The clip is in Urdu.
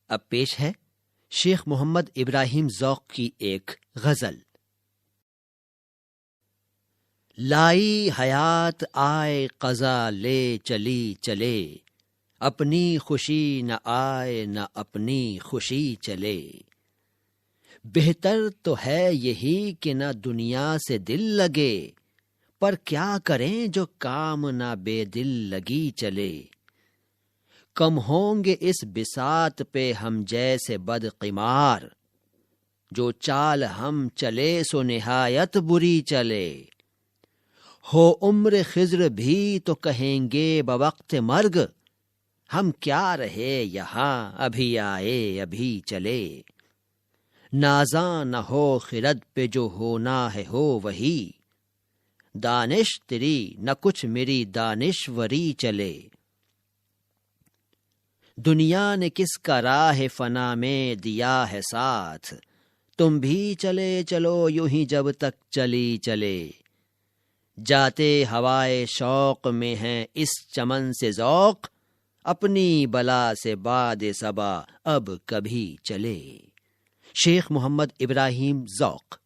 اب پیش ہے شیخ محمد ابراہیم ذوق کی ایک غزل۔ لائی حیات آئے قضا لے چلی چلے، اپنی خوشی نہ آئے نہ اپنی خوشی چلے۔ بہتر تو ہے یہی کہ نہ دنیا سے دل لگے، پر کیا کریں جو کام نہ بے دل لگی چلے۔ کم ہوں گے اس بساط پہ ہم جیسے بدقمار، جو چال ہم چلے سو نہایت بری چلے۔ ہو عمر خضر بھی تو کہیں گے بوقت مرگ، ہم کیا رہے یہاں ابھی آئے ابھی چلے۔ نازاں نہ ہو خرد پہ جو ہونا ہے ہو وہی، دانش تیری نہ کچھ میری دانشوری چلے۔ دنیا نے کس کا راہ فنا میں دیا ہے ساتھ، تم بھی چلے چلو یوں ہی جب تک چلی چلے۔ جاتے ہوائے شوق میں ہیں اس چمن سے ذوق، اپنی بلا سے باد صبا اب کبھی چلے۔ شیخ محمد ابراہیم ذوق۔